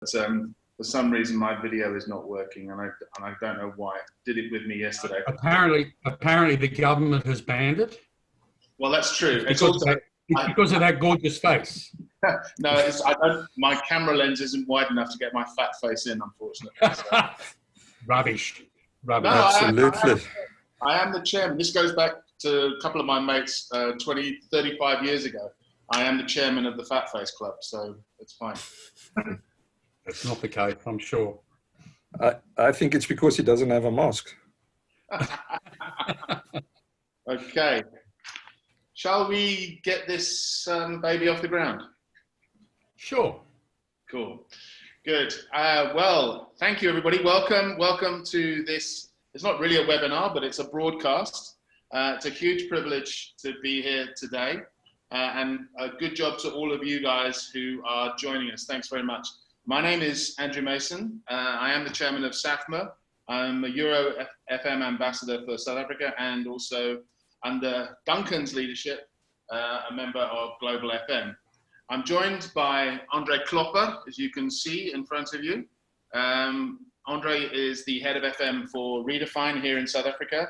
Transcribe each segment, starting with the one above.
for some reason my video is not working, and I don't know why. It did it with me yesterday. Apparently the government has banned it. Well, that's true. It's because of that gorgeous face. No, my camera lens isn't wide enough to get my fat face in, unfortunately. So. Rubbish. No, absolutely. I am the chairman. This goes back to a couple of my mates 35 years ago. I am the chairman of the Fat Face Club, so it's fine. That's not the case, I'm sure. I think it's because he doesn't have a mask. Okay. Shall we get this baby off the ground? Sure. Cool. Good. Well, thank you, everybody. Welcome to this. It's not really a webinar, but it's a broadcast. It's a huge privilege to be here today. And a good job to all of you guys who are joining us. Thanks very much. My name is Andrew Mason. I am the chairman of SAFMA. I'm a Euro FM ambassador for South Africa, and also under Duncan's leadership, a member of Global FM. I'm joined by Klopper, as you can see in front of you. Andre is the head of FM for Redefine here in South Africa,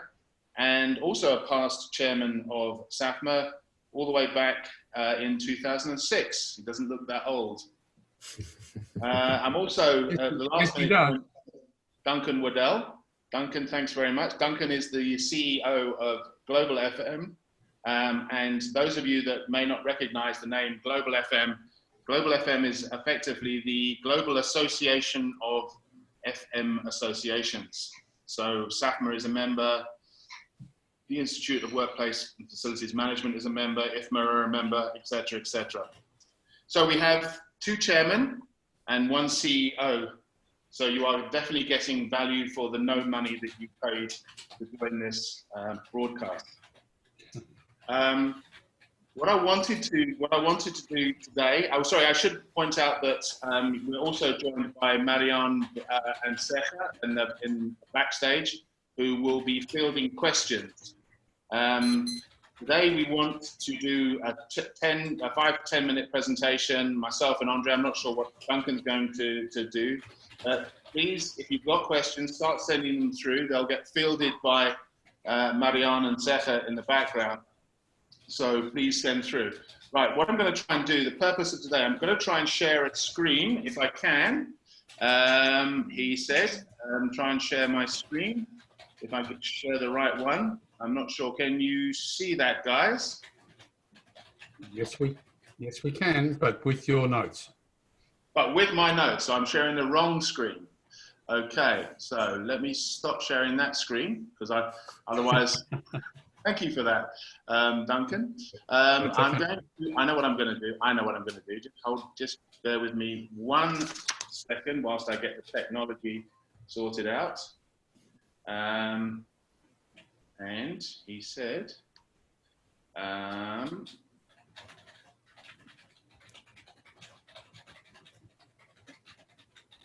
and also a past chairman of SAFMA all the way back in 2006. He doesn't look that old. I'm also the last minute, Duncan Waddell. Duncan, thanks very much. Duncan is the CEO of Global FM. And those of you that may not recognize the name Global FM is effectively the global association of FM associations. So SAFMA is a member, the Institute of Workplace and Facilities Management is a member, IFMA are a member, etc., etc. So we have 2 chairmen and 1 CEO. So you are definitely getting value for the no money that you paid to join this broadcast. What I wanted to do today, I should point out that we're also joined by Marianne and Secha in the backstage, who will be fielding questions. Today we want to do a 5 to 10 minute presentation, myself and Andre. I'm not sure what Duncan's going to do. Please, if you've got questions, start sending them through. They'll get fielded by Marianne and Secha in the background. So please send through. Right, what I'm going to try and do, the purpose of today, I'm going to try and share a screen if I can. He said, try and share my screen. If I could share the right one. I'm not sure. Can you see that, guys? Yes, we can, but with your notes. But with my notes, so I'm sharing the wrong screen. Okay, so let me stop sharing that screen because otherwise. Thank you for that, Duncan. I know what I'm going to do. Just bear with me 1 second whilst I get the technology sorted out. And he said,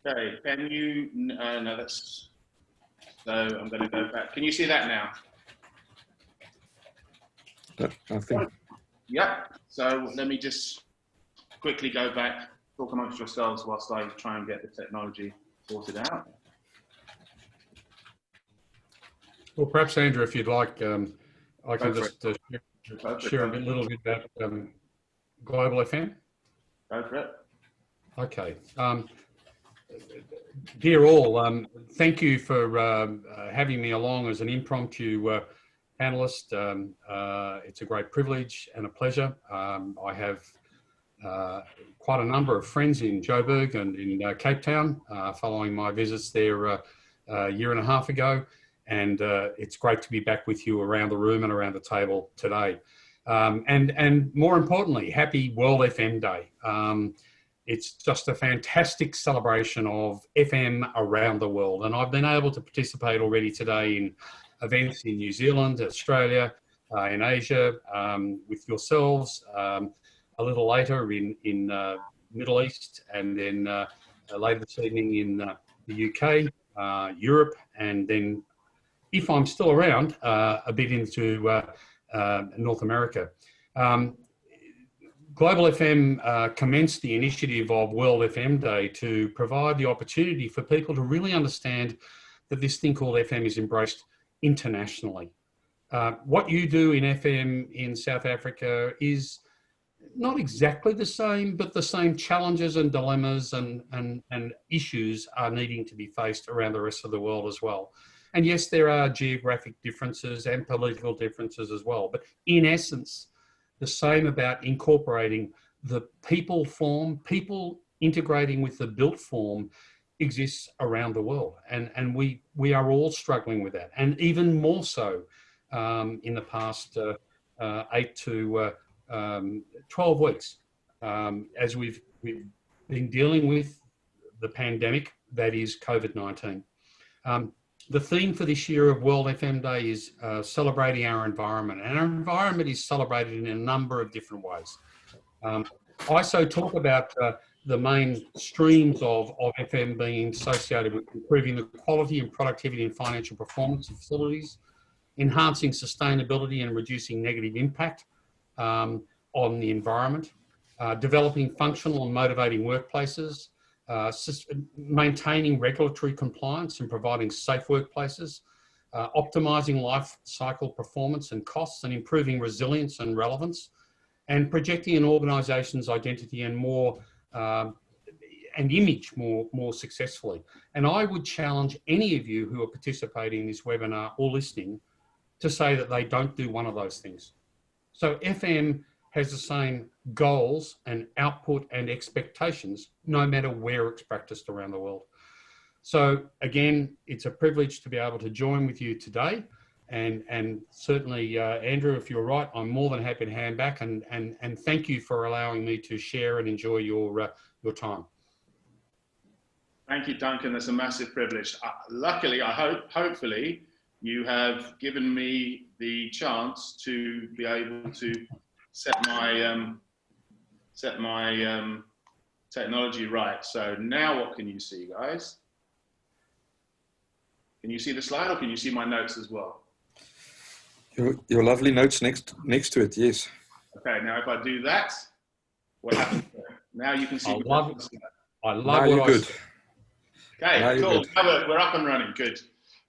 okay, can you, no, that's, so I'm going to go back. Can you see that now? I think. Yep. So let me just quickly go back, talk amongst yourselves whilst I try and get the technology sorted out. Well, perhaps Andrew, if you'd like, I can just share a little bit about Global FM. Go for it. Okay. Dear all, thank you for having me along as an impromptu panelist. It's a great privilege and a pleasure. I have quite a number of friends in Joburg and in Cape Town following my visits there a year and a half ago. And it's great to be back with you around the room and around the table today. And more importantly, happy World FM Day. It's just a fantastic celebration of FM around the world. And I've been able to participate already today in events in New Zealand, Australia, in Asia, with yourselves, a little later in Middle East, and then later this evening in the UK, Europe, and then, if I'm still around, a bit into North America. Global FM commenced the initiative of World FM Day to provide the opportunity for people to really understand that this thing called FM is embraced internationally. What you do in FM in South Africa is not exactly the same, but the same challenges and dilemmas and issues are needing to be faced around the rest of the world as well. And yes, there are geographic differences and political differences as well, but in essence, the same about incorporating the people form, people integrating with the built form exists around the world. And we are all struggling with that. And even more so in the past 8 to 12 weeks, as we've been dealing with the pandemic that is COVID-19. The theme for this year of World FM Day is celebrating our environment, and our environment is celebrated in a number of different ways. I so talk about the main streams of FM being associated with improving the quality and productivity and financial performance of facilities, enhancing sustainability and reducing negative impact on the environment, developing functional and motivating workplaces, maintaining regulatory compliance and providing safe workplaces, optimising life cycle performance and costs and improving resilience and relevance, and projecting an organisation's identity and more and image more successfully. And I would challenge any of you who are participating in this webinar or listening to say that they don't do one of those things. So FM has the same goals and output and expectations, no matter where it's practiced around the world. So again, it's a privilege to be able to join with you today. And certainly, Andrew, if you're right, I'm more than happy to hand back and thank you for allowing me to share and enjoy your time. Thank you, Duncan. That's a massive privilege. Luckily, hopefully, you have given me the chance to be able to set my technology right. So now what can you see, guys? Can you see the slide, or can you see my notes as well? Your lovely notes next to it, yes. Okay, now if I do that, what happens there? Now you can see. I love now you're good. Okay, now cool. Good. Now we're up and running. Good.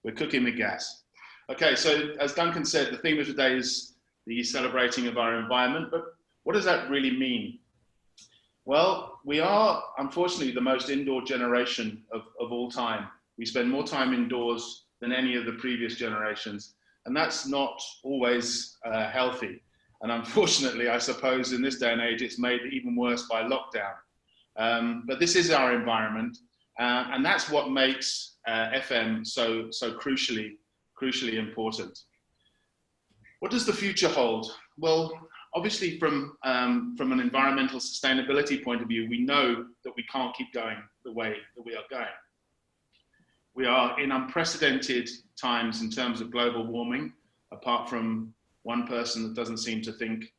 We're cooking with gas. Okay, so as Duncan said, the theme of today is the celebrating of our environment, but what does that really mean? Well, we are, unfortunately, the most indoor generation of all time. We spend more time indoors than any of the previous generations, and that's not always healthy. And unfortunately, I suppose in this day and age, it's made even worse by lockdown. But this is our environment, and that's what makes FM so crucially important. What does the future hold? Well, obviously from an environmental sustainability point of view, we know that we can't keep going the way that we are going. We are in unprecedented times in terms of global warming, apart from one person that doesn't seem to think,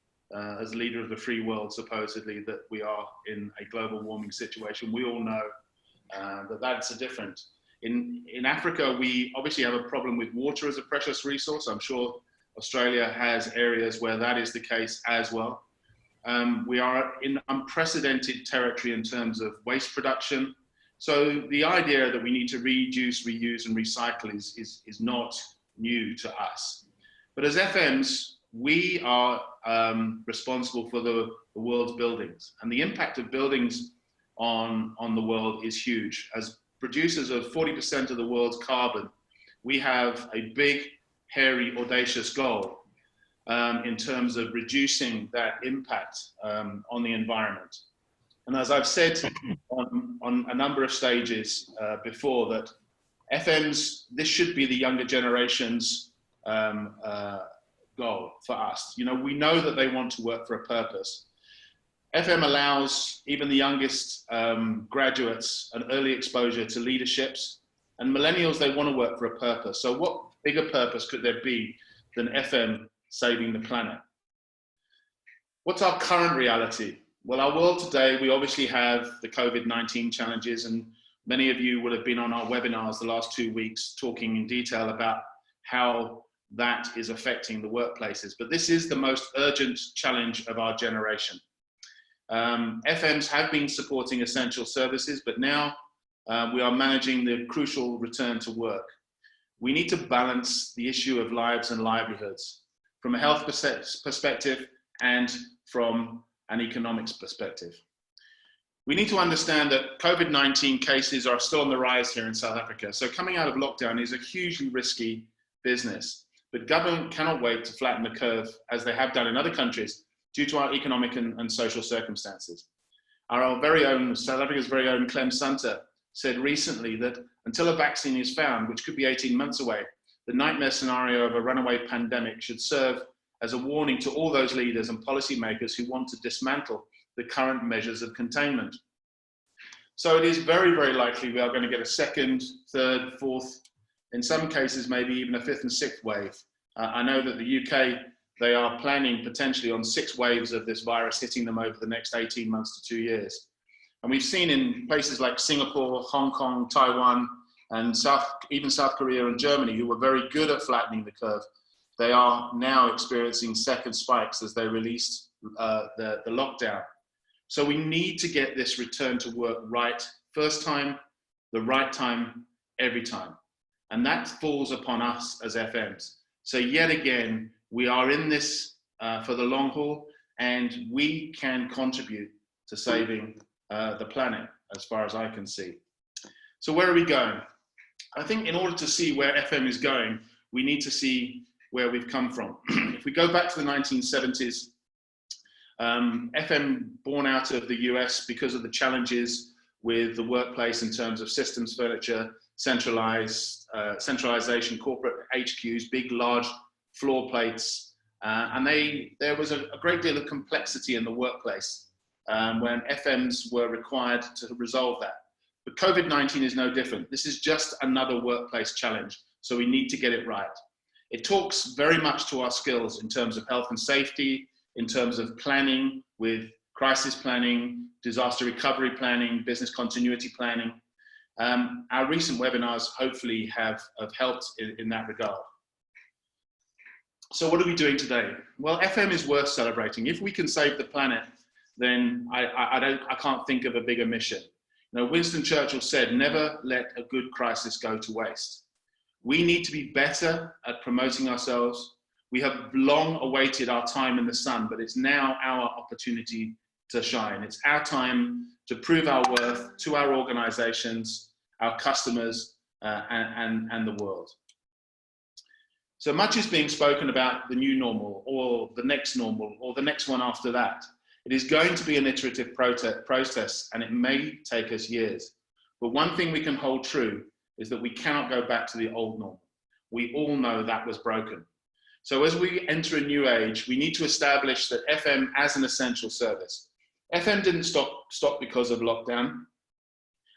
as leader of the free world, supposedly, that we are in a global warming situation. We all know that that's different. In Africa, we obviously have a problem with water as a precious resource. I'm sure Australia has areas where that is the case as well. We are in unprecedented territory in terms of waste production. So the idea that we need to reduce, reuse, and recycle is not new to us. But as FMs, we are responsible for the world's buildings. And the impact of buildings on the world is huge. As producers of 40% of the world's carbon, we have a big, hairy, audacious goal in terms of reducing that impact on the environment. And as I've said on a number of stages before, that FMs, this should be the younger generation's goal for us. You know, we know that they want to work for a purpose. FM allows even the youngest graduates an early exposure to leaderships, and millennials, they want to work for a purpose. So what bigger purpose could there be than FM saving the planet? What's our current reality? Well, our world today, we obviously have the COVID-19 challenges, and many of you will have been on our webinars the last 2 weeks talking in detail about how that is affecting the workplaces. But this is the most urgent challenge of our generation. FMs have been supporting essential services, but now we are managing the crucial return to work. We need to balance the issue of lives and livelihoods from a health perspective and from an economics perspective. We need to understand that COVID-19 cases are still on the rise here in South Africa. So coming out of lockdown is a hugely risky business, but government cannot wait to flatten the curve as they have done in other countries due to our economic and social circumstances. Our very own, South Africa's very own Clem Sunter said recently that until a vaccine is found, which could be 18 months away, the nightmare scenario of a runaway pandemic should serve as a warning to all those leaders and policymakers who want to dismantle the current measures of containment. So it is very, very likely we are going to get a second, third, fourth, in some cases, maybe even a fifth and sixth wave. I know that the UK, they are planning potentially on 6 waves of this virus hitting them over the next 18 months to 2 years. And we've seen in places like Singapore, Hong Kong, Taiwan, and even South Korea and Germany, who were very good at flattening the curve, they are now experiencing second spikes as they released the lockdown. So we need to get this return to work right, first time, the right time, every time. And that falls upon us as FMs. So yet again, we are in this for the long haul, and we can contribute to saving the planet, as far as I can see. So where are we going? I think in order to see where FM is going, we need to see where we've come from. If we go back to the 1970s, FM born out of the US because of the challenges with the workplace in terms of systems, furniture, centralization, corporate HQs, big, large floor plates. And there was a great deal of complexity in the workplace when FMs were required to resolve that. But COVID-19 is no different. This is just another workplace challenge. So we need to get it right. It talks very much to our skills in terms of health and safety, in terms of planning with crisis planning, disaster recovery planning, business continuity planning. Our recent webinars hopefully have helped in that regard. So what are we doing today? Well, FM is worth celebrating. If we can save the planet, then I can't think of a bigger mission. You know, Winston Churchill said, never let a good crisis go to waste. We need to be better at promoting ourselves. We have long awaited our time in the sun, but it's now our opportunity to shine. It's our time to prove our worth to our organizations, our customers, and the world. So much is being spoken about the new normal, or the next normal, or the next one after that. It is going to be an iterative process, and it may take us years. But one thing we can hold true is that we cannot go back to the old normal. We all know that was broken. So as we enter a new age, we need to establish that FM as an essential service. FM didn't stop because of lockdown.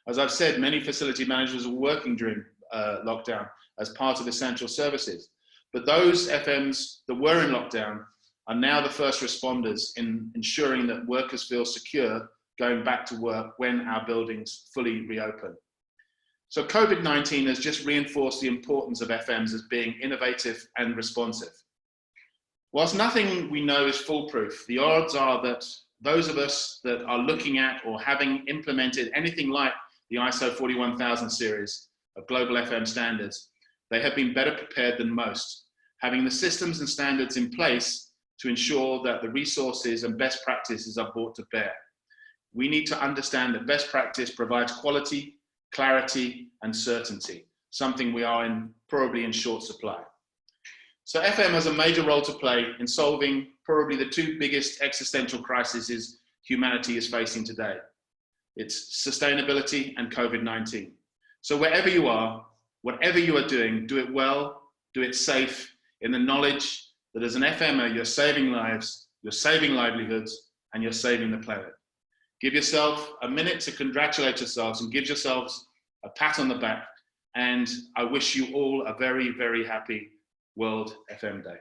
As I've said, many facility managers were working during lockdown as part of essential services. But those FMs that were in lockdown are now the first responders in ensuring that workers feel secure going back to work when our buildings fully reopen. So COVID-19 has just reinforced the importance of FMs as being innovative and responsive. Whilst nothing we know is foolproof, the odds are that those of us that are looking at or having implemented anything like the ISO 41000 series of global FM standards, they have been better prepared than most, having the systems and standards in place to ensure that the resources and best practices are brought to bear. We need to understand that best practice provides quality, clarity, and certainty, something we are probably in short supply. So FM has a major role to play in solving probably the 2 biggest existential crises humanity is facing today. It's sustainability and COVID-19. So wherever you are, whatever you are doing, do it well, do it safe, in the knowledge that as an FMer, you're saving lives, you're saving livelihoods, and you're saving the planet. Give yourself a minute to congratulate yourselves and give yourselves a pat on the back. And I wish you all a very, very happy World FM Day.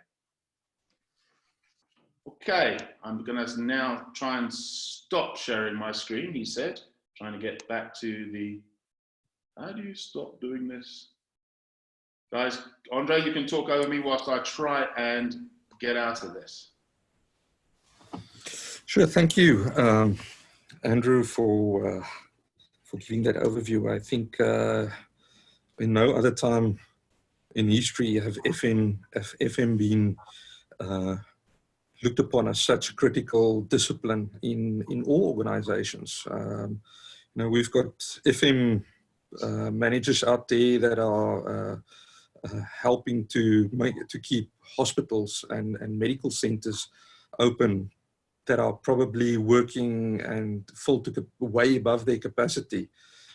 Okay, I'm going to now try and stop sharing my screen, he said. Trying to get back to the... How do you stop doing this? Guys, Andre, you can talk over me whilst I try and get out of this. Sure, thank you, Andrew, for giving that overview. I think in no other time in history have FM been looked upon as such a critical discipline in all organizations. We've got FM managers out there that are helping to keep hospitals and medical centers open, that are probably working and full to way above their capacity,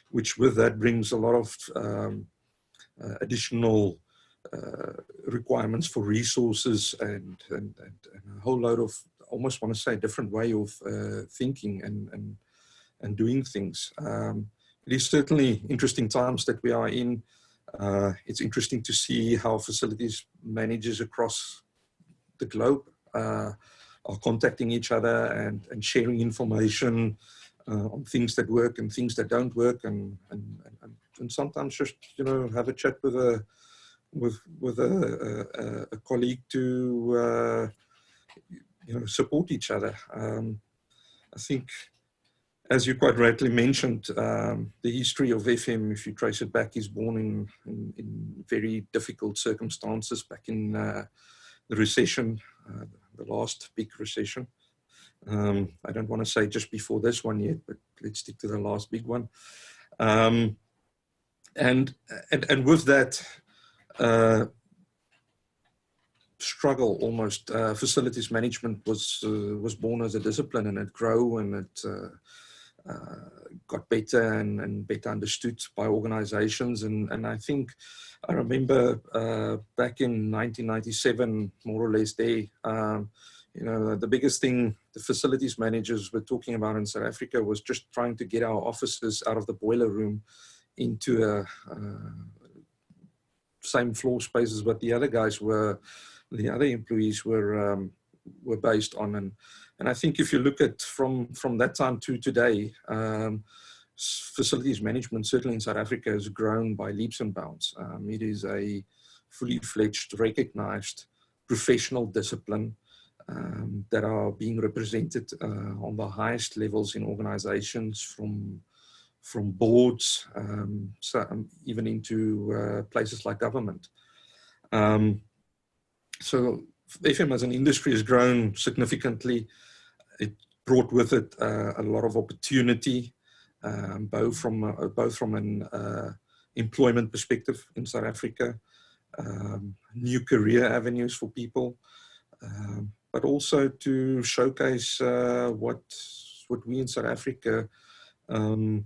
which with that brings a lot of additional requirements for resources and a whole load of, almost want to say, different way of thinking and doing things. It is certainly interesting times that we are in. It's interesting to see how facilities managers across the globe are contacting each other and sharing information on things that work and things that don't work, and sometimes just have a chat with a colleague to support each other. I think, as you quite rightly mentioned, the history of FM, if you trace it back, is born in very difficult circumstances back in the recession, the last big recession. I don't want to say just before this one yet, but let's stick to the last big one. And with that struggle, almost, facilities management was born as a discipline, and it grew, and it got better and better understood by organizations. And I think I remember back in 1997, more or less there, the biggest thing the facilities managers were talking about in South Africa was just trying to get our officers out of the boiler room into a same floor spaces what the other guys were, the other employees were based on. And I think if you look at from that time to today, facilities management, certainly in South Africa, has grown by leaps and bounds. It is a fully fledged, recognized professional discipline that are being represented on the highest levels in organizations, from boards, even into places like government. So FM as an industry has grown significantly. It brought with it a lot of opportunity, both from an employment perspective in South Africa, new career avenues for people, but also to showcase what we in South Africa, from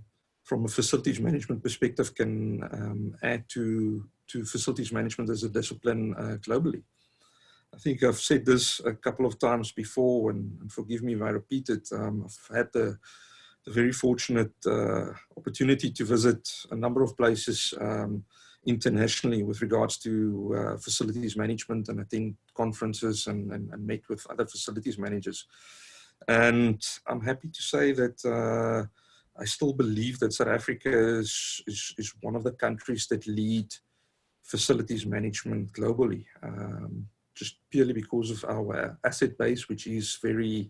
a facilities management perspective, can add to facilities management as a discipline globally. I think I've said this a couple of times before, and forgive me if I repeat it. I've had the very fortunate opportunity to visit a number of places internationally with regards to facilities management, and attend conferences and met with other facilities managers. And I'm happy to say that I still believe that South Africa is one of the countries that lead facilities management globally. Just purely because of our asset base, which is very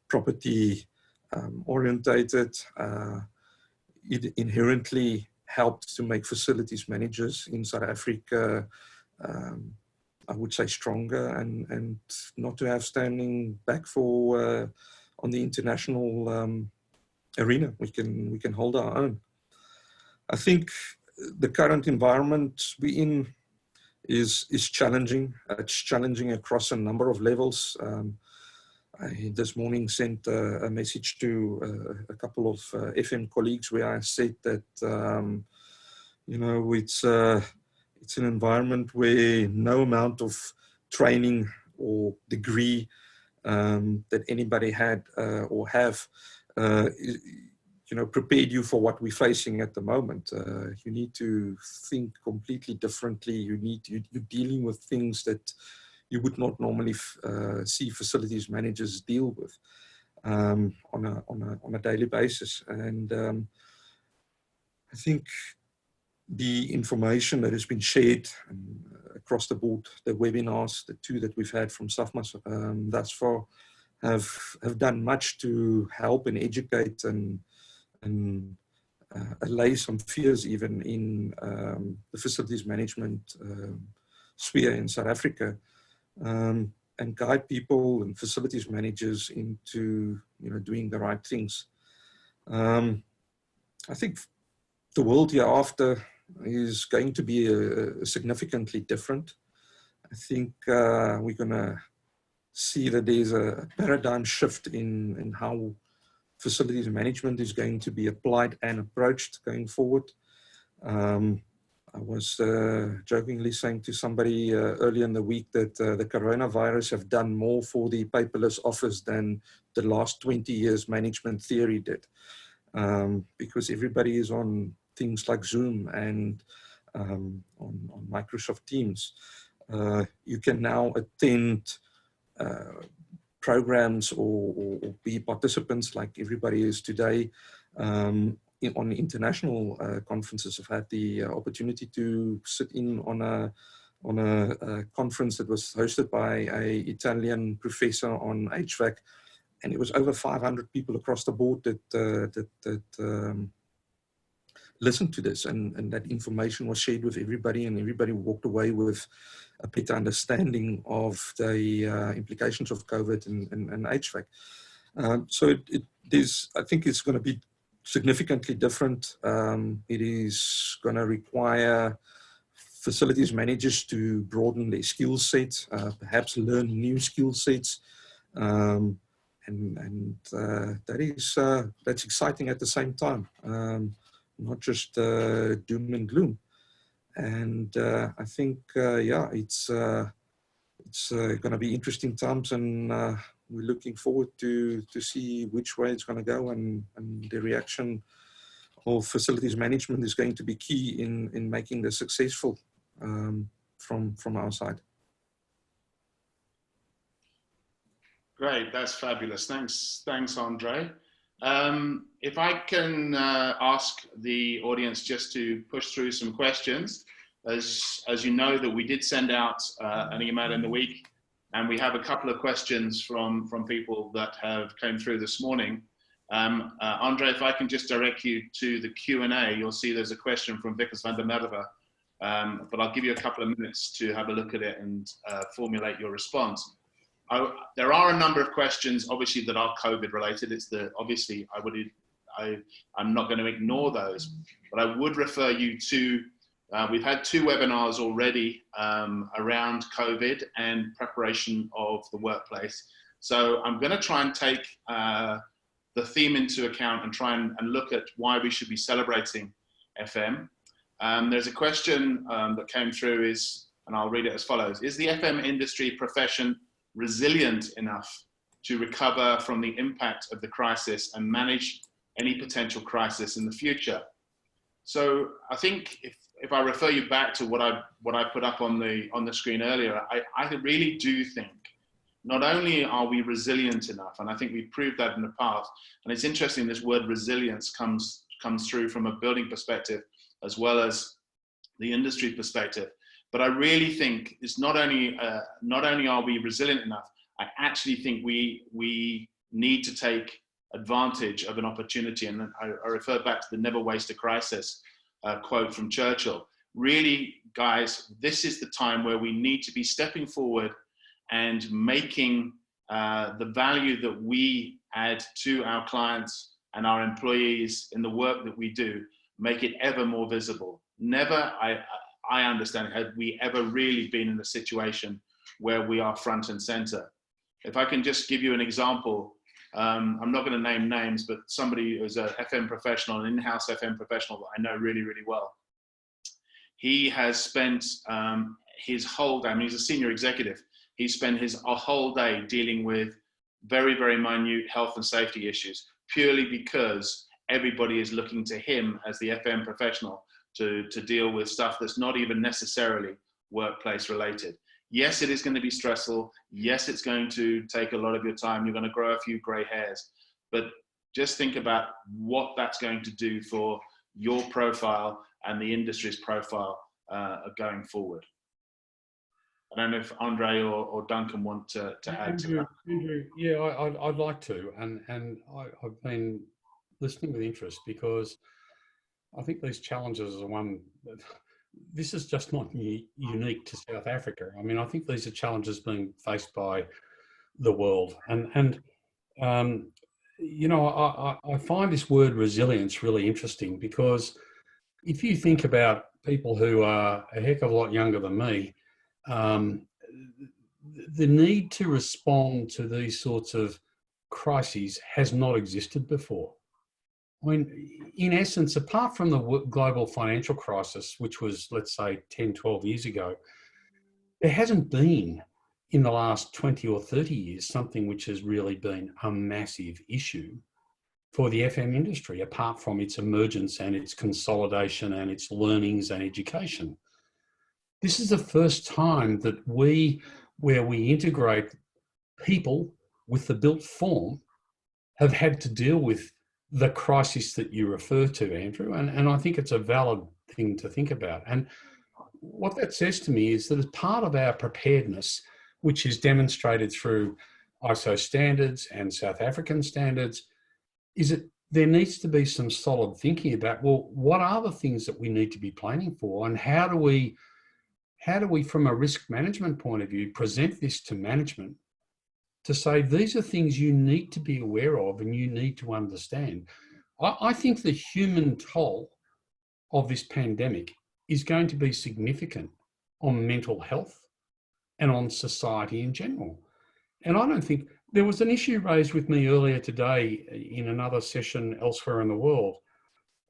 property orientated. It inherently helps to make facilities managers in South Africa, I would say, stronger, and not to have standing back for on the international arena. We can hold our own. I think the current environment we're in is challenging. It's challenging across a number of levels. I this morning sent a message to a couple of FM colleagues where I said that it's an environment where no amount of training or degree that anybody had or have prepared you for what we're facing at the moment. You need to think completely differently. You're dealing with things that you would not normally see facilities managers deal with on a daily basis. And I think the information that has been shared across the board, the webinars, the two that we've had from SAFMA thus far, have done much to help and educate and allay some fears even in the facilities management sphere in South Africa, and guide people and facilities managers into doing the right things. I think the world hereafter is going to be significantly different. I think we're going to see that there's a paradigm shift in how facilities management is going to be applied and approached going forward. I was jokingly saying to somebody earlier in the week that the coronavirus have done more for the paperless office than the last 20 years management theory did, because everybody is on things like Zoom and on Microsoft Teams. You can now attend programs or be participants like everybody is today on international conferences. I've had the opportunity to sit in on a conference that was hosted by an Italian professor on HVAC, and it was over 500 people across the board that listened to this, and that information was shared with everybody, and everybody walked away with a better understanding of the implications of COVID and HVAC. So I think it's going to be significantly different. It is going to require facilities managers to broaden their skill set, perhaps learn new skill sets, and that's exciting at the same time. Not just doom and gloom. And I think, yeah, it's going to be interesting times, and we're looking forward to see which way it's going to go, and the reaction of facilities management is going to be key in making this successful from our side. Great, that's fabulous. Thanks, Andre. If I can ask the audience just to push through some questions, as you know that we did send out an email in the week, and we have a couple of questions from people that have came through this morning. Andre, if I can just direct you to the Q&A, you'll see there's a question from Vickers van der Merwe, but I'll give you a couple of minutes to have a look at it and formulate your response. There are a number of questions, obviously, that are COVID related. I'm not going to ignore those, but I would refer you to, we've had 2 webinars already around COVID and preparation of the workplace. So I'm going to try and take the theme into account and try and look at why we should be celebrating FM. There's a question that came through and I'll read it as follows. Is the FM industry profession resilient enough to recover from the impact of the crisis and manage any potential crisis in the future? So I think if I refer you back to what I put up on the screen earlier, I really do think not only are we resilient enough, and I think we've proved that in the past, and it's interesting this word resilience comes through from a building perspective as well as the industry perspective. But I really think it's not only are we resilient enough, I actually think we need to take advantage of an opportunity. And I refer back to the never waste a crisis quote from Churchill. Really, guys, this is the time where we need to be stepping forward and making the value that we add to our clients and our employees in the work that we do, make it ever more visible. Never, I understand, have we ever really been in a situation where we are front and center. If I can just give you an example, I'm not going to name names, but somebody who's an FM professional, an in-house FM professional that I know really, really well. He has spent his whole day, I mean, he's a senior executive, he spent his whole day dealing with very, very minute health and safety issues, purely because everybody is looking to him as the FM professional to deal with stuff that's not even necessarily workplace related. Yes, it is going to be stressful. Yes, it's going to take a lot of your time. You're going to grow a few gray hairs, but just think about what that's going to do for your profile and the industry's profile going forward. I don't know if Andre or Duncan want to add to that. Andrew, yeah, I'd like to, and I've been listening with interest because I think these challenges are one. This is just not unique to South Africa. I mean, I think these are challenges being faced by the world, and you know, I find this word resilience really interesting because if you think about people who are a heck of a lot younger than me, the need to respond to these sorts of crises has not existed before. I mean, in essence, apart from the global financial crisis, which was, let's say, 10, 12 years ago, there hasn't been in the last 20 or 30 years something which has really been a massive issue for the FM industry, apart from its emergence and its consolidation and its learnings and education. This is the first time that where we integrate people with the built form, have had to deal with the crisis that you refer to, Andrew, and I think it's a valid thing to think about. And what that says to me is that as part of our preparedness, which is demonstrated through ISO standards and South African standards, is that there needs to be some solid thinking about, well, what are the things that we need to be planning for, and how do we, from a risk management point of view, present this to management to say, these are things you need to be aware of and you need to understand. I think the human toll of this pandemic is going to be significant on mental health and on society in general. And I don't think, there was an issue raised with me earlier today in another session elsewhere in the world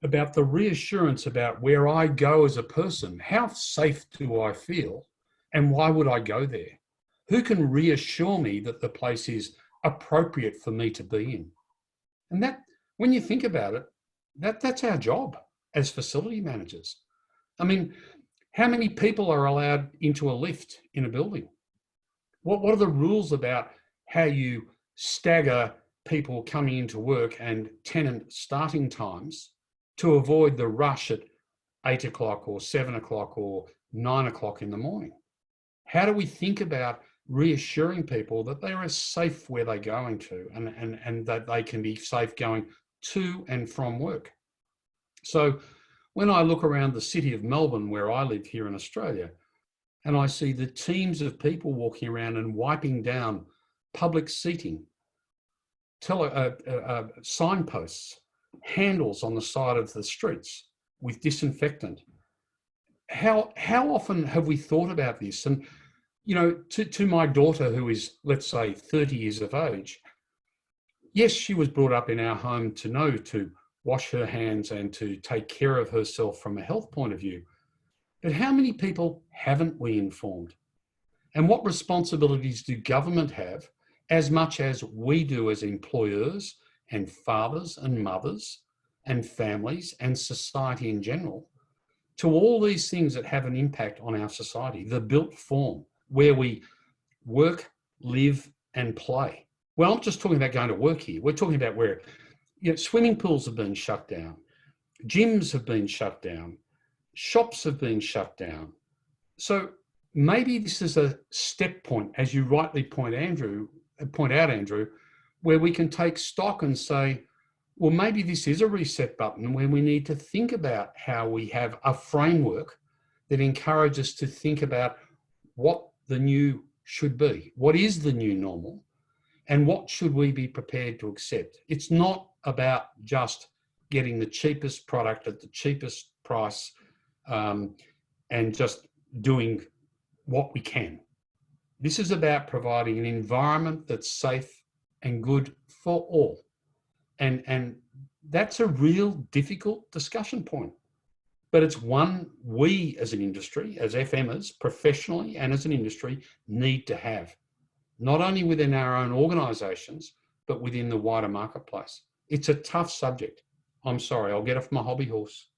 about the reassurance about where I go as a person. How safe do I feel and why would I go there? Who can reassure me that the place is appropriate for me to be in? And that, when you think about it, that's our job as facility managers. I mean, how many people are allowed into a lift in a building? What are the rules about how you stagger people coming into work and tenant starting times to avoid the rush at 8 o'clock or 7 o'clock or 9 o'clock in the morning? How do we think about reassuring people that they are safe where they're going to and that they can be safe going to and from work? So when I look around the city of Melbourne, where I live here in Australia, and I see the teams of people walking around and wiping down public seating, signposts, handles on the side of the streets with disinfectant, how often have we thought about this? And you know, to my daughter, who is, let's say, 30 years of age, yes, she was brought up in our home to know to wash her hands and to take care of herself from a health point of view. But how many people haven't we informed? And what responsibilities do government have, as much as we do as employers and fathers and mothers and families and society in general, to all these things that have an impact on our society, the built form, where we work, live and play. Well, I'm just talking about going to work here. We're talking about where, you know, swimming pools have been shut down, gyms have been shut down, shops have been shut down. So maybe this is a step point, as you rightly point out, Andrew, where we can take stock and say, well, maybe this is a reset button where we need to think about how we have a framework that encourages us to think about what the new should be. What is the new normal? And what should we be prepared to accept? It's not about just getting the cheapest product at the cheapest price and just doing what we can. This is about providing an environment that's safe and good for all. And that's a real difficult discussion point. But it's one we as an industry, as FMers, professionally and as an industry, need to have, not only within our own organisations, but within the wider marketplace. It's a tough subject. I'm sorry, I'll get off my hobby horse.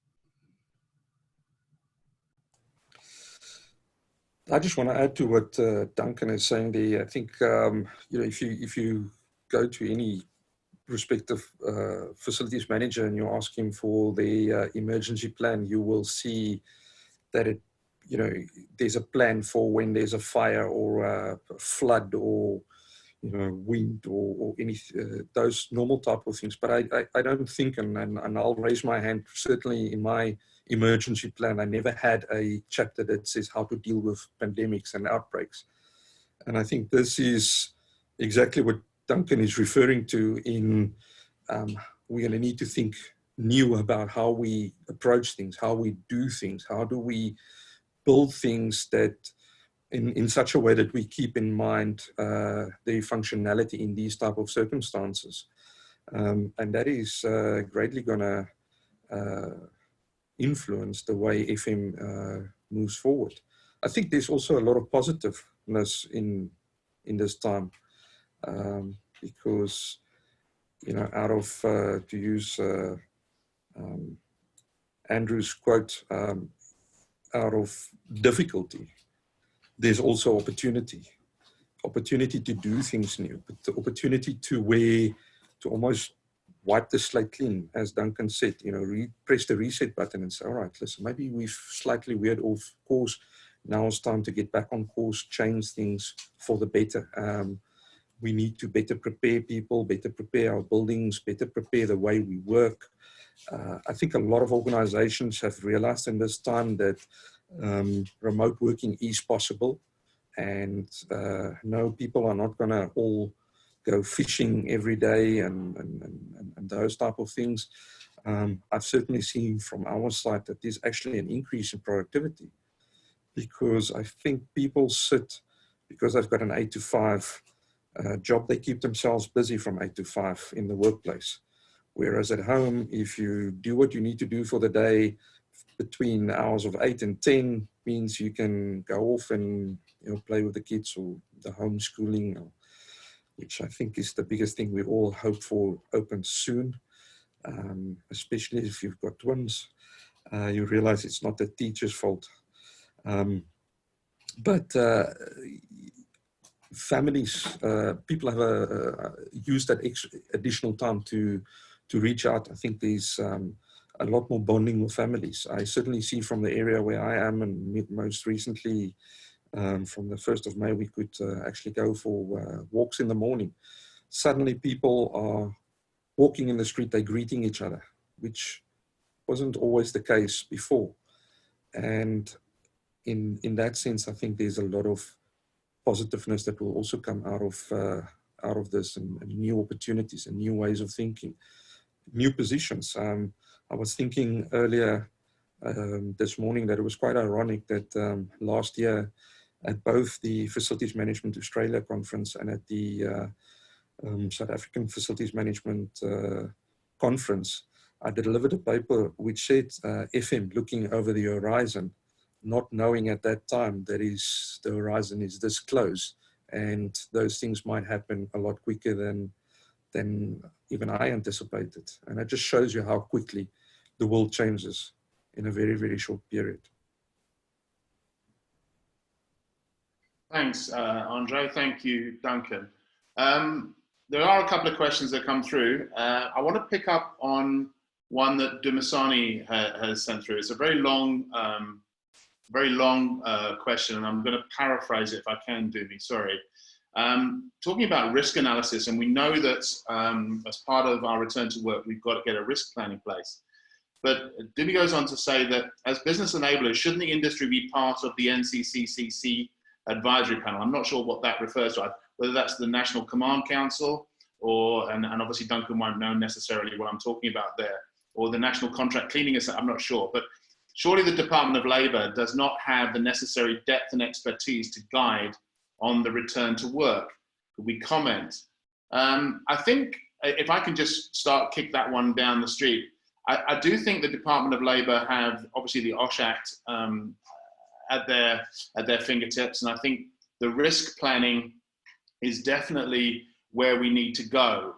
I just want to add to what Duncan is saying there. I think you know, if you go to any respective facilities manager and you ask him for the emergency plan, you will see that it you know, there's a plan for when there's a fire or a flood or, you know, wind or any those normal type of things. But I don't think, and I'll raise my hand, certainly in my emergency plan, I never had a chapter that says how to deal with pandemics and outbreaks. And I think this is exactly what Duncan is referring to in we're going to need to think new about how we approach things, how we do things, how do we build things that in such a way that we keep in mind the functionality in these type of circumstances. And that is greatly going to influence the way FM moves forward. I think there's also a lot of positiveness in this time because, you know, out of, to use Andrew's quote, out of difficulty, there's also opportunity to do things new, but the opportunity to almost wipe the slate clean, as Duncan said, you know, press the reset button and say, all right, listen, maybe we've slightly veered off course. Now it's time to get back on course, change things for the better. We need to better prepare people, better prepare our buildings, better prepare the way we work. I think a lot of organizations have realized in this time that remote working is possible, and no, people are not going to all go fishing every day and those type of things. I've certainly seen from our side that there's actually an increase in productivity, because I think people sit, because they've got an 8 to 5 job, they keep themselves busy from 8 to 5 in the workplace. Whereas at home, if you do what you need to do for the day between the hours of 8 and 10, means you can go off and, you know, play with the kids, or the homeschooling, which I think is the biggest thing we all hope for opens soon, especially if you've got twins. You realize it's not the teacher's fault. But families, people have used that additional time to reach out. I think there's a lot more bonding with families. I certainly see from the area where I am, and most recently from the 1st of May, we could actually go for walks in the morning. Suddenly people are walking in the street, they're greeting each other, which wasn't always the case before. And in that sense, I think there's a lot of positiveness that will also come out of this, and new opportunities and new ways of thinking, new positions. I was thinking earlier this morning that it was quite ironic that last year at both the Facilities Management Australia conference and at the South African Facilities Management conference, I delivered a paper which said FM looking over the horizon, not knowing at that time that the horizon is this close, and those things might happen a lot quicker than even I anticipated. And it just shows you how quickly the world changes in a very, very short period. Thanks, Andre. Thank you, Duncan. There are a couple of questions that come through. I want to pick up on one that Dumasani has sent through. It's a very long question, and I'm going to paraphrase it if I can, Dumi, sorry. Talking about risk analysis, and we know that as part of our return to work, we've got to get a risk plan in place. But Dumi goes on to say that as business enablers, shouldn't the industry be part of the NCCCC advisory panel? I'm not sure what that refers to, whether that's the National Command Council, or, and obviously Duncan won't know necessarily what I'm talking about there, or the National Contract Cleaning Association, I'm not sure. But surely the Department of Labour does not have the necessary depth and expertise to guide on the return to work. Could we comment? I think if I can just kick that one down the street, I do think the Department of Labour have obviously the OSH Act at their fingertips, and I think the risk planning is definitely where we need to go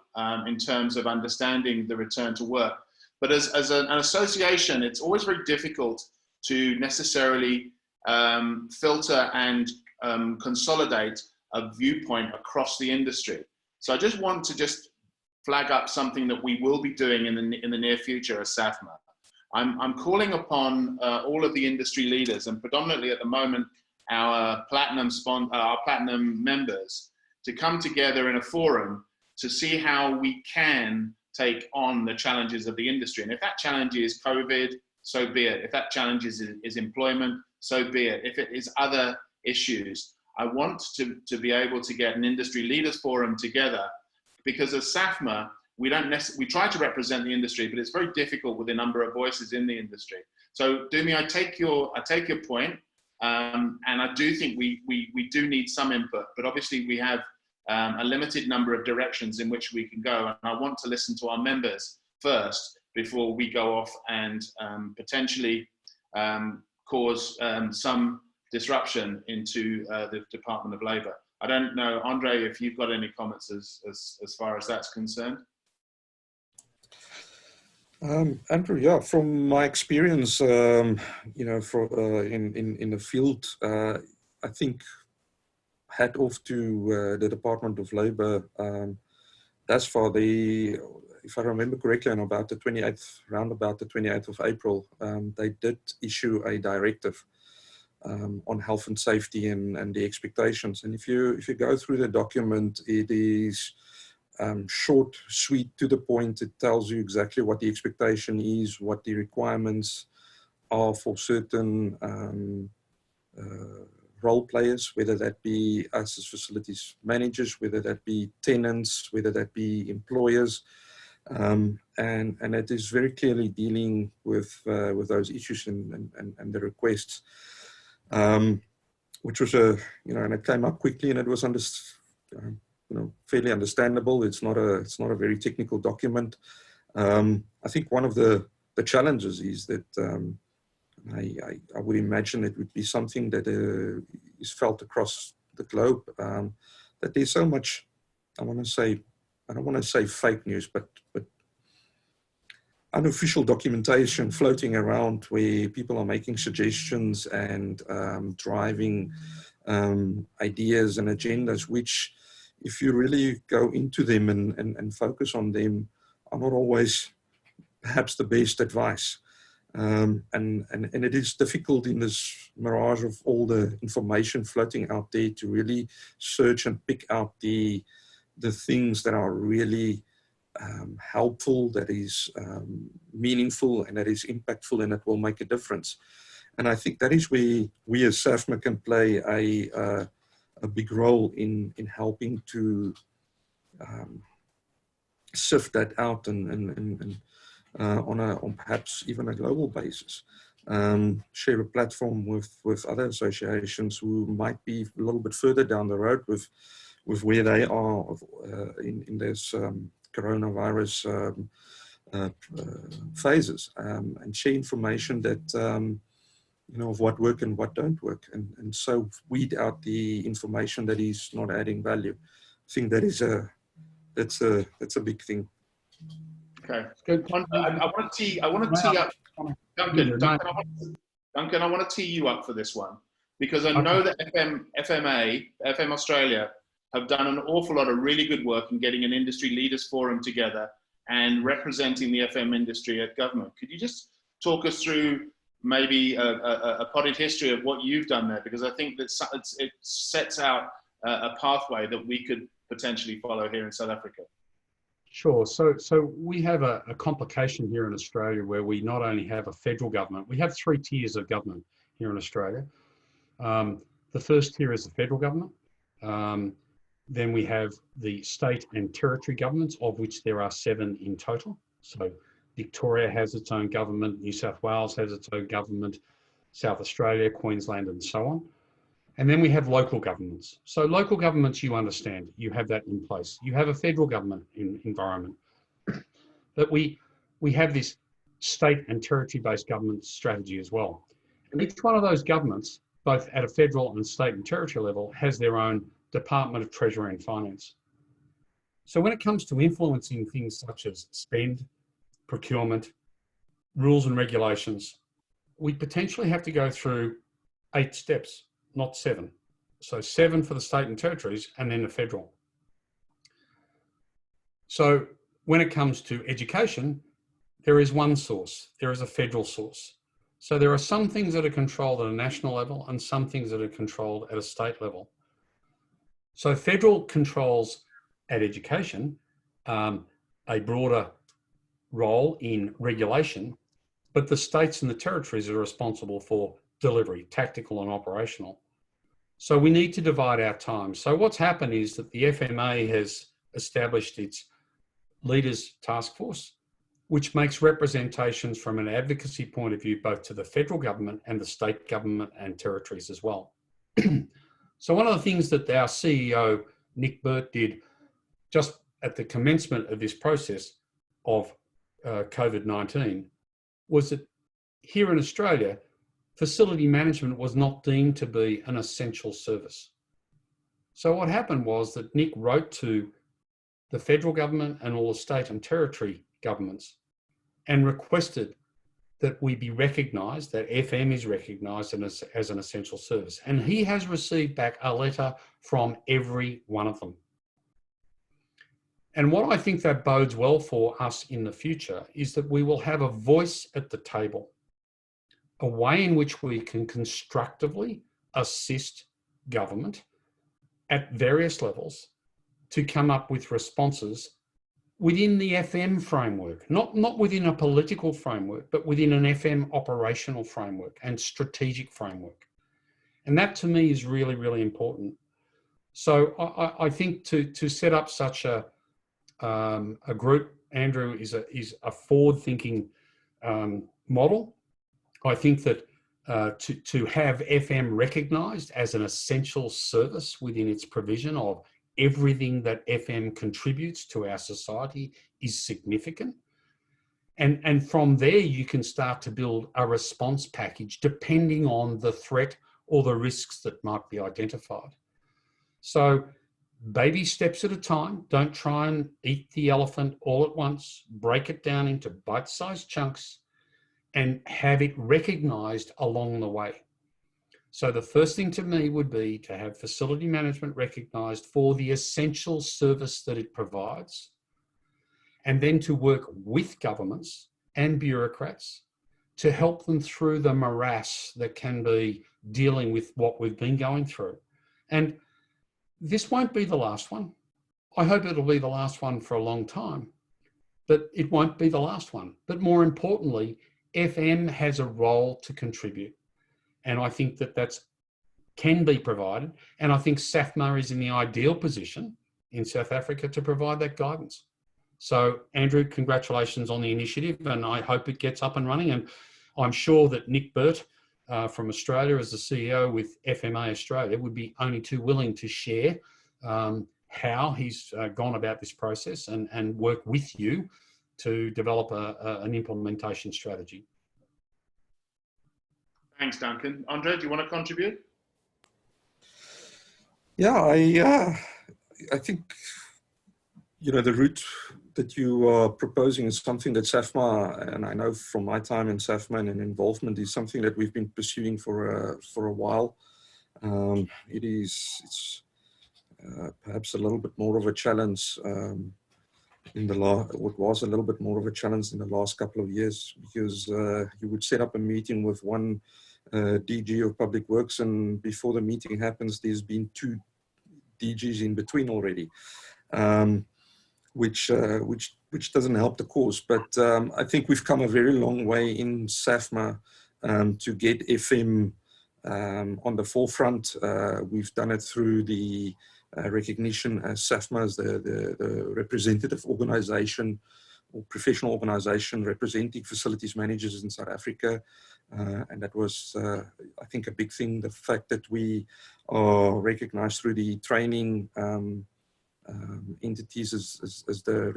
in terms of understanding the return to work. But as an association, it's always very difficult to necessarily filter and consolidate a viewpoint across the industry. So I just want to flag up something that we will be doing in the near future as SAFMA. I'm calling upon all of the industry leaders, and predominantly at the moment, our platinum members, to come together in a forum to see how we can take on the challenges of the industry. And if that challenge is COVID, so be it. If that challenge is employment, so be it. If it is other issues, I want to be able to get an industry leaders forum together, because as SAFMA, we try to represent the industry, but it's very difficult with the number of voices in the industry. So Dumi, I take your point, and I do think we do need some input, but obviously we have a limited number of directions in which we can go, and I want to listen to our members first before we go off and potentially cause some disruption into the Department of Labour. I don't know, Andre, if you've got any comments as far as that's concerned. Andrew, yeah, from my experience, in the field, I think hat off to the Department of Labour. Thus far, if I remember correctly, on about the 28th of April, they did issue a directive on health and safety and the expectations. And if you go through the document, it is short, sweet, to the point. It tells you exactly what the expectation is, what the requirements are for certain role players, whether that be us as facilities managers, whether that be tenants, whether that be employers. And it is very clearly dealing with those issues and the requests, which was and it came up quickly, and it was fairly understandable. It's not a very technical document. I think one of the challenges is that I would imagine it would be something that is felt across the globe, that there's so much, I don't want to say fake news, but unofficial documentation floating around where people are making suggestions and driving ideas and agendas, which, if you really go into them and focus on them, are not always perhaps the best advice. And it is difficult in this mirage of all the information floating out there to really search and pick out the things that are really helpful, that is meaningful, and that is impactful, and that will make a difference. And I think that is where we as SAFMA can play a big role in helping to sift that out and on perhaps even a global basis, share a platform with other associations who might be a little bit further down the road with where they are in this coronavirus phases, and share information that of what work and what don't work, and so weed out the information that is not adding value. I think that is that's a big thing. Okay, good. I want to tee up Duncan. Duncan, I want to tee you up for this one, because I know that FM Australia have done an awful lot of really good work in getting an industry leaders forum together and representing the FM industry at government. Could you just talk us through maybe a potted history of what you've done there? Because I think that it sets out a pathway that we could potentially follow here in South Africa. Sure. So we have a complication here in Australia where we not only have a federal government, we have 3 tiers of government here in Australia. The first tier is the federal government. Then we have the state and territory governments, of which there are 7 in total. So Victoria has its own government, New South Wales has its own government, South Australia, Queensland, and so on. And then we have local governments. So local governments, you understand, you have that in place. You have a federal government environment. But we have this state and territory-based government strategy as well. And each one of those governments, both at a federal and state and territory level, has their own Department of Treasury and Finance. So when it comes to influencing things such as spend, procurement, rules and regulations, we potentially have to go through 8 steps, not 7. So 7 for the state and territories, and then the federal. So when it comes to education, there is one source. There is a federal source. So there are some things that are controlled at a national level and some things that are controlled at a state level. So federal controls at education, a broader role in regulation, but the states and the territories are responsible for delivery, tactical and operational. So we need to divide our time. So what's happened is that the FMA has established its leaders task force, which makes representations from an advocacy point of view, both to the federal government and the state government and territories as well. So one of the things that our CEO, Nick Burt, did just at the commencement of this process of COVID-19 was that here in Australia, facility management was not deemed to be an essential service. So what happened was that Nick wrote to the federal government and all the state and territory governments and requested that we be recognised, that FM is recognised as an essential service. And he has received back a letter from every one of them. And what I think that bodes well for us in the future is that we will have a voice at the table, a way in which we can constructively assist government at various levels to come up with responses within the FM framework, not within a political framework, but within an FM operational framework and strategic framework. And that to me is really, really important. So I think to set up such a group, Andrew, is a forward-thinking model. I think that to have FM recognised as an essential service within its provision of everything that FM contributes to our society is significant. And from there, you can start to build a response package depending on the threat or the risks that might be identified. So baby steps at a time. Don't try and eat the elephant all at once. Break it down into bite-sized chunks and have it recognised along the way. So the first thing to me would be to have facility management recognised for the essential service that it provides, and then to work with governments and bureaucrats to help them through the morass that can be dealing with what we've been going through. And this won't be the last one. I hope it'll be the last one for a long time, but it won't be the last one. But more importantly, FM has a role to contribute. And I think that can be provided. And I think SAFMA is in the ideal position in South Africa to provide that guidance. So Andrew, congratulations on the initiative, and I hope it gets up and running. And I'm sure that Nick Burt from Australia as the CEO with FMA Australia would be only too willing to share how he's gone about this process and work with you to develop an implementation strategy. Thanks, Duncan. Andre, do you want to contribute? Yeah, I think, the route that you are proposing is something that SAFMA, and I know from my time in SAFMA and involvement, is something that we've been pursuing for a while. It's perhaps a little bit more of a challenge it was a little bit more of a challenge in the last couple of years, because you would set up a meeting with one DG of Public Works, and before the meeting happens, there's been 2 DGs in between already, which doesn't help the cause. But I think we've come a very long way in SAFMA to get FM on the forefront. We've done it through the recognition as SAFMA as the representative organization or professional organization representing facilities managers in South Africa. And that was, I think, a big thing, the fact that we are recognized through the training entities as the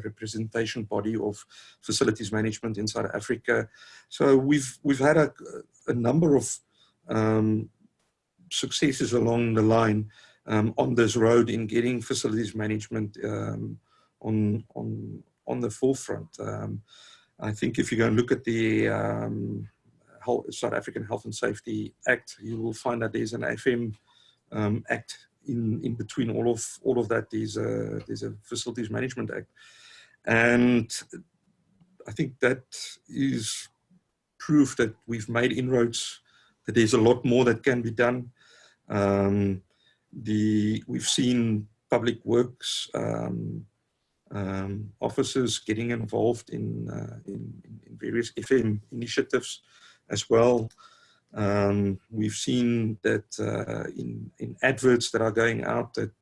representation body of facilities management in South Africa. So we've had a number of successes along the line on this road in getting facilities management on the forefront. I think if you go and look at the South African Health and Safety Act, you will find that there's an FM Act in between all of that. There's a Facilities Management Act, and I think that is proof that we've made inroads, that there's a lot more that can be done. We've seen public works officers getting involved in various FM initiatives as well. We've seen that in adverts that are going out that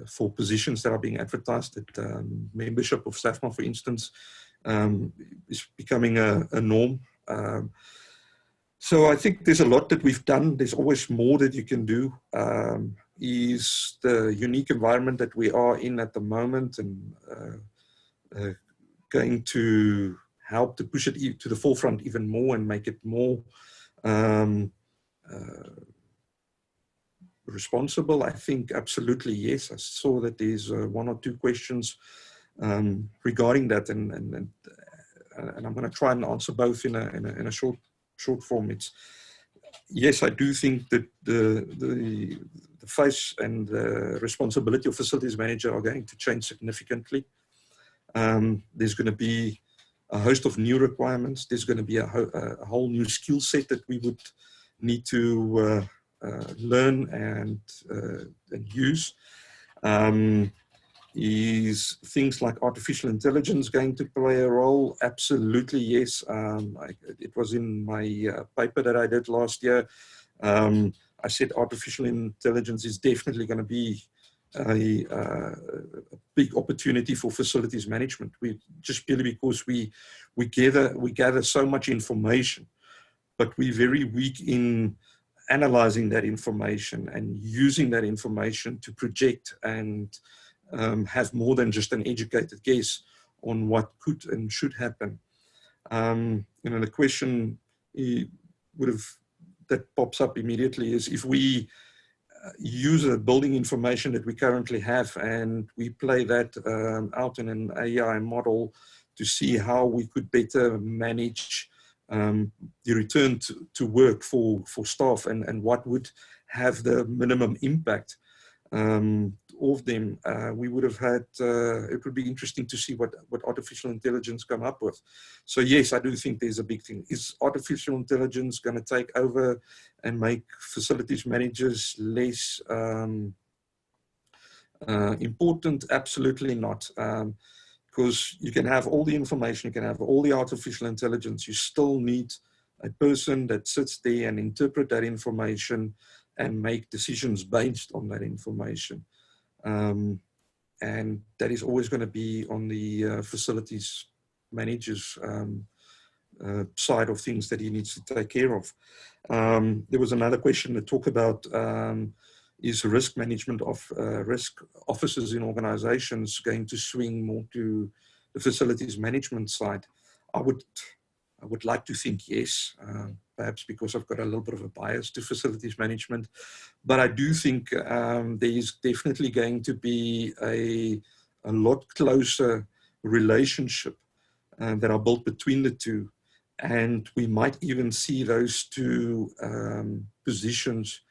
for positions that are being advertised, that membership of SAFMA, for instance, is becoming a norm. So I think there's a lot that we've done. There's always more that you can do. Is the unique environment that we are in at the moment, and going to help to push it to the forefront even more and make it more responsible? I think absolutely yes. I saw that there's one or two questions regarding that, and I'm going to try and answer both in a short form. It's yes, I do think that the face and the responsibility of facilities manager are going to change significantly. There's going to be a host of new requirements. There's going to be a whole new skill set that we would need to learn and use. Is things like artificial intelligence going to play a role? Absolutely, yes. It was in my paper that I did last year. I said artificial intelligence is definitely going to be a big opportunity for facilities management. We just purely because we gather so much information, but we're very weak in analyzing that information and using that information to project and have more than just an educated guess on what could and should happen. The question that pops up immediately is, if we use the building information that we currently have and we play that out in an AI model to see how we could better manage the return to work for staff, and what would have the minimum impact of them, we would have had, it would be interesting to see what artificial intelligence come up with. So yes, I do think there's a big thing. Is artificial intelligence going to take over and make facilities managers less important? Absolutely not. Because you can have all the information, you can have all the artificial intelligence, you still need a person that sits there and interpret that information and make decisions based on that information. And that is always going to be on the facilities manager's side of things that he needs to take care of. There was another question that talked about is risk management of risk officers in organizations going to swing more to the facilities management side? I would like to think yes, perhaps because I've got a little bit of a bias to facilities management, but I do think there is definitely going to be a lot closer relationship that are built between the two, and we might even see those two positions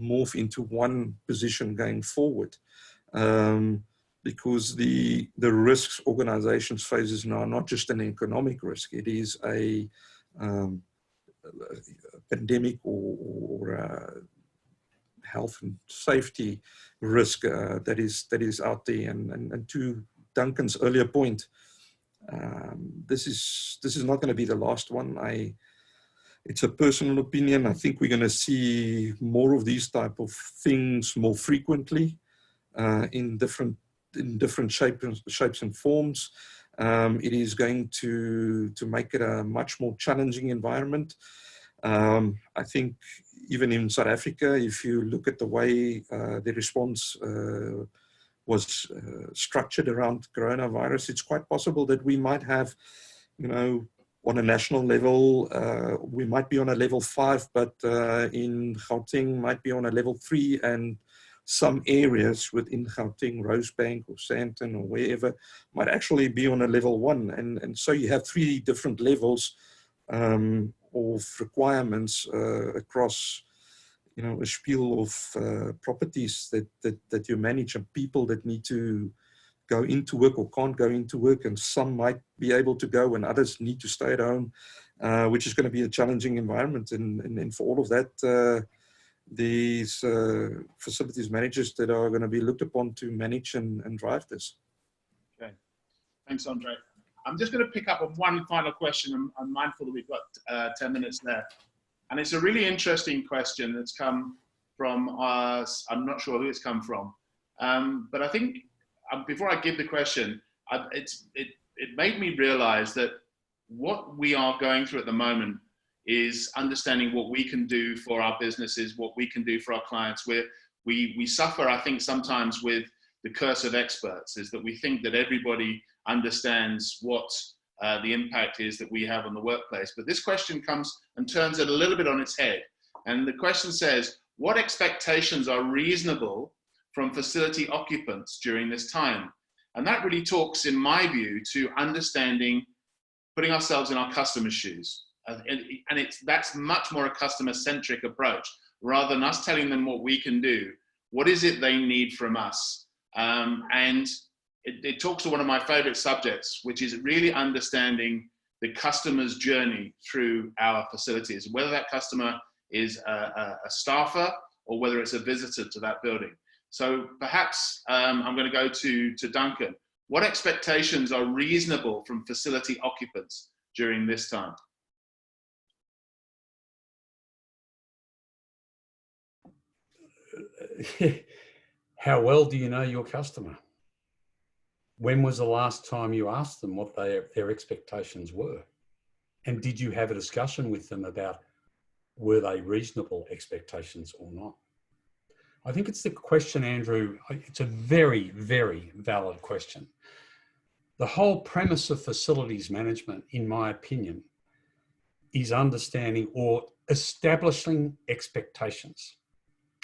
morph into one position going forward, because the risks organizations faces now are not just an economic risk. It is a pandemic or health and safety risk that is out there. And to Duncan's earlier point, this is not going to be the last one. It's a personal opinion. I think we're going to see more of these type of things more frequently in different shapes and forms. It is going to make it a much more challenging environment. I think even in South Africa, if you look at the way the response was structured around coronavirus, it's quite possible that we might have, on a national level, we might be on a level 5, but in Gauteng might be on a level 3, and some areas within Gauteng, Rosebank or Sandton or wherever, might actually be on a level 1. And so you have 3 different levels of requirements across, a spiel of properties that you manage, and people that need to go into work or can't go into work, and some might be able to go and others need to stay at home, which is going to be a challenging environment. And for all of that, these facilities managers that are going to be looked upon to manage and drive this. Okay, thanks, Andre. I'm just going to pick up on one final question. I'm mindful that we've got 10 minutes left. And it's a really interesting question that's come from us. I'm not sure who it's come from. But I think before I give the question, it made me realize that what we are going through at the moment is understanding what we can do for our businesses, what we can do for our clients. We suffer, I think, sometimes with the curse of experts, is that we think that everybody understands what the impact is that we have on the workplace. But this question comes and turns it a little bit on its head. And the question says, what expectations are reasonable from facility occupants during this time? And that really talks, in my view, to understanding, putting ourselves in our customers' shoes. And that's much more a customer-centric approach, rather than us telling them what we can do. What is it they need from us? And it talks to one of my favorite subjects, which is really understanding the customer's journey through our facilities, whether that customer is a staffer or whether it's a visitor to that building. So perhaps I'm going to go to Duncan. What expectations are reasonable from facility occupants during this time? How well do you know your customer? When was the last time you asked them what their expectations were? And did you have a discussion with them about were they reasonable expectations or not? I think it's the question, Andrew, it's a very, very valid question. The whole premise of facilities management, in my opinion, is understanding or establishing expectations.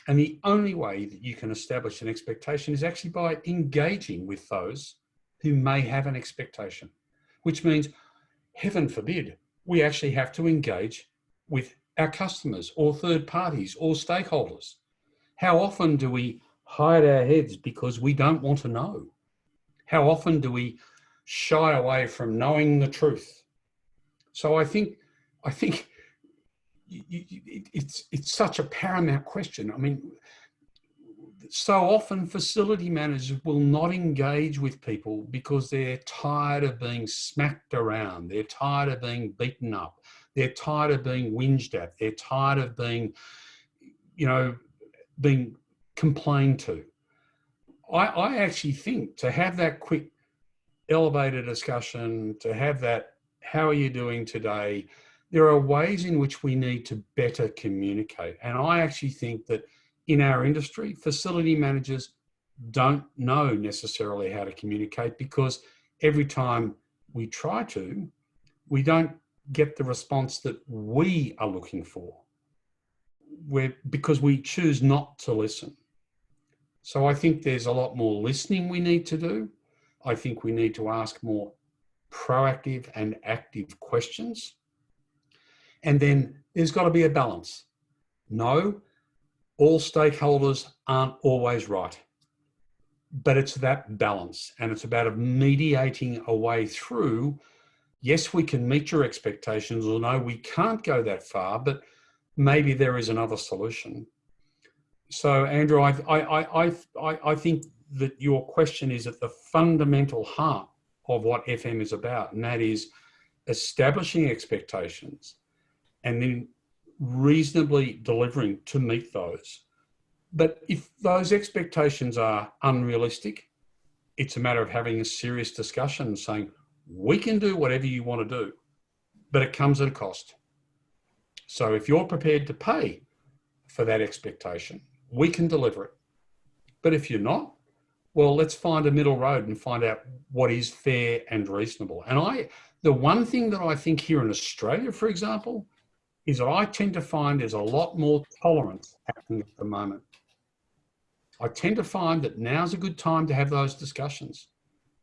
And the only way that you can establish an expectation is actually by engaging with those who may have an expectation, which means, heaven forbid, we actually have to engage with our customers or third parties or stakeholders. How often do we hide our heads because we don't want to know? How often do we shy away from knowing the truth? So I think it's such a paramount question. I mean, so often facility managers will not engage with people because they're tired of being smacked around. They're tired of being beaten up. They're tired of being whinged at. They're tired of being, being complained to. I actually think to have that quick elevator discussion, to have that, how are you doing today? There are ways in which we need to better communicate. And I actually think that in our industry, facility managers don't know necessarily how to communicate because every time we try to, we don't get the response that we are looking for because we choose not to listen. So I think there's a lot more listening we need to do. I think we need to ask more proactive and active questions. And then there's got to be a balance. No, all stakeholders aren't always right, but it's that balance, and it's about mediating a way through. Yes, we can meet your expectations, or no, we can't go that far, but maybe there is another solution. So, Andrew, I think that your question is at the fundamental heart of what FM is about, and that is establishing expectations and then reasonably delivering to meet those. But if those expectations are unrealistic, it's a matter of having a serious discussion and saying, we can do whatever you want to do, but it comes at a cost. So if you're prepared to pay for that expectation, we can deliver it. But if you're not, well, let's find a middle road and find out what is fair and reasonable. And the one thing that I think here in Australia, for example, is that I tend to find there's a lot more tolerance happening at the moment. I tend to find that now's a good time to have those discussions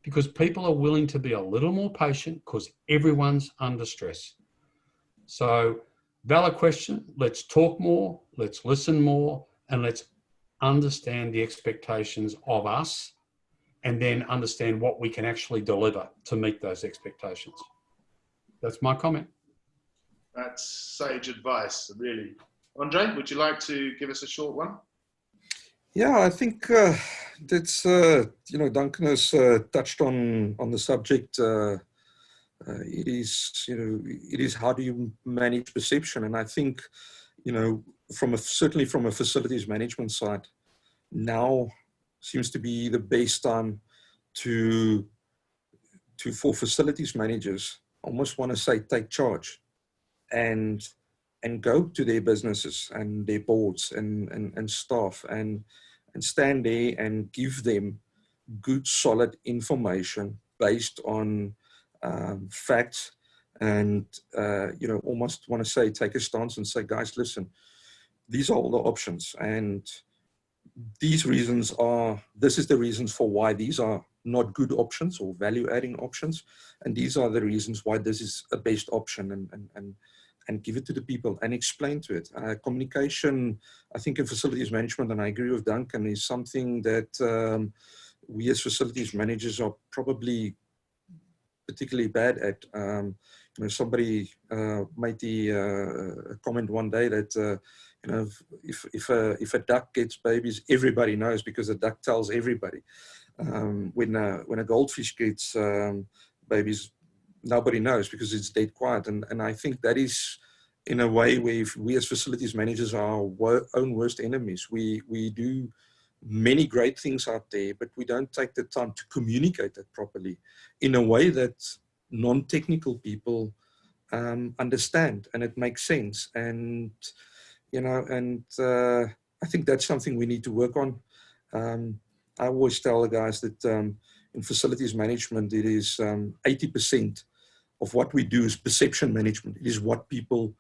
because people are willing to be a little more patient because everyone's under stress. So, valid question, let's talk more, let's listen more, and let's understand the expectations of us and then understand what we can actually deliver to meet those expectations. That's my comment. That's sage advice, really. Andre, would you like to give us a short one? Yeah, I think that's, Duncan has touched on the subject. It is how do you manage perception? And I think, certainly from a facilities management side, now seems to be the best time for facilities managers, almost want to say, take charge and go to their businesses and their boards and staff and stand there and give them good, solid information based on facts, and almost want to say, take a stance and say, guys, listen, these are all the options, and this is the reasons for why these are not good options or value adding options, and these are the reasons why this is a best option, and give it to the people and explain to it. Communication, I think, in facilities management, and I agree with Duncan, is something that we as facilities managers are probably particularly bad at. Somebody made the comment one day that if a duck gets babies, everybody knows, because a duck tells everybody. When a goldfish gets babies, nobody knows because it's dead quiet. And I think that is, in a way, where we as facilities managers are our own worst enemies. We do many great things out there, but we don't take the time to communicate that properly in a way that non-technical people understand and it makes sense. And I think that's something we need to work on. I always tell the guys that in facilities management, it is 80% of what we do is perception management. It is what people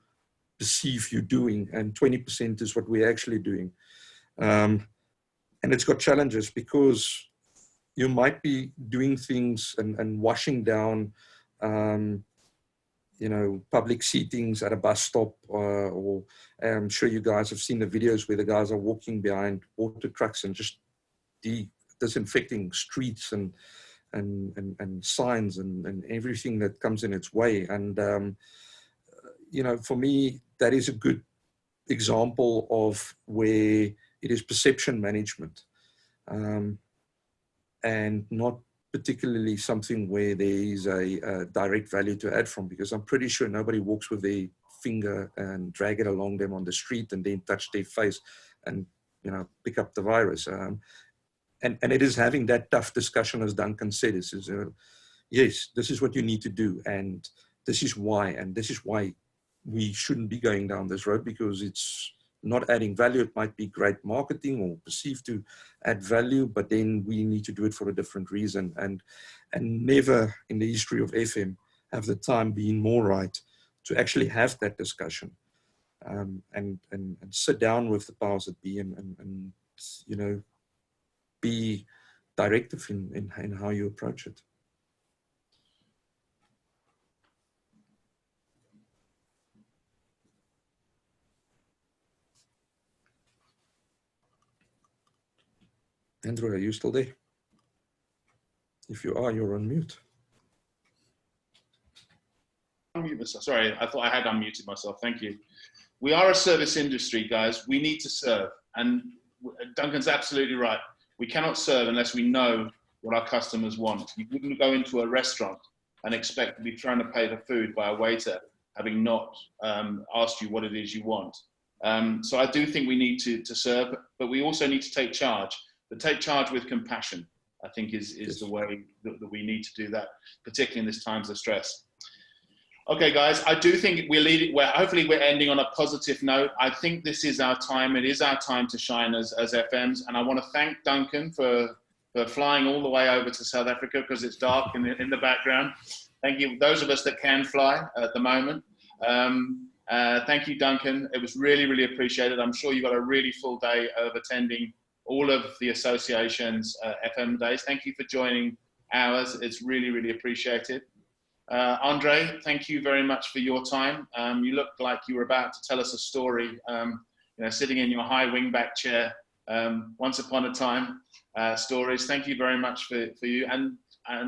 perceive you doing, and 20% is what we're actually doing. And it's got challenges, because you might be doing things and washing down, public seatings at a bus stop, or I'm sure you guys have seen the videos where the guys are walking behind water trucks and just disinfecting streets and signs and everything that comes in its way. And, for me, that is a good example of where it is perception management, and not particularly something where there is a direct value to add from, because I'm pretty sure nobody walks with their finger and drag it along them on the street and then touch their face and, pick up the virus. And it is having that tough discussion, as Duncan said, yes, this is what you need to do, and this is why we shouldn't be going down this road, because it's not adding value. It might be great marketing or perceived to add value, but then we need to do it for a different reason. And never in the history of FM have the time been more right to actually have that discussion, and sit down with the powers that be and be directive in how you approach it. Andrew, are you still there? If you are, you're on mute. Unmute myself. Sorry, I thought I had unmuted myself. Thank you. We are a service industry, guys. We need to serve. And Duncan's absolutely right. We cannot serve unless we know what our customers want. You wouldn't go into a restaurant and expect to be trying to pay for food by a waiter, having not asked you what it is you want. So I do think we need to serve, but we also need to take charge. But take charge with compassion, I think, is the way that we need to do that, particularly in this times of stress. Okay, guys, I do think hopefully we're ending on a positive note. I think this is our time. It is our time to shine as FMs. And I want to thank Duncan for flying all the way over to South Africa, because it's dark in the background. Thank you, those of us that can fly at the moment. Thank you, Duncan. It was really, really appreciated. I'm sure you got a really full day of attending all of the association's FM days. Thank you for joining ours. It's really, really appreciated. Andre, thank you very much for your time. You looked like you were about to tell us a story, sitting in your high wingback chair once upon a time stories. Thank you very much for you, and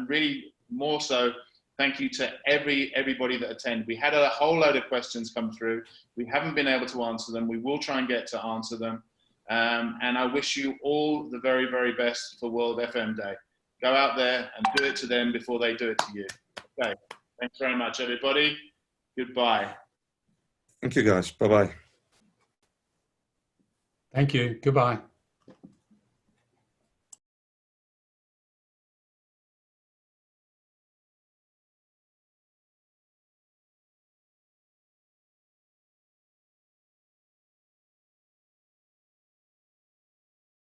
really more so, thank you to everybody that attended. We had a whole load of questions come through. We haven't been able to answer them. We will try and get to answer them. And I wish you all the very, very best for World FM Day. Go out there and do it to them before they do it to you. Okay. Thanks very much, everybody. Goodbye. Thank you, guys. Bye-bye. Thank you. Goodbye.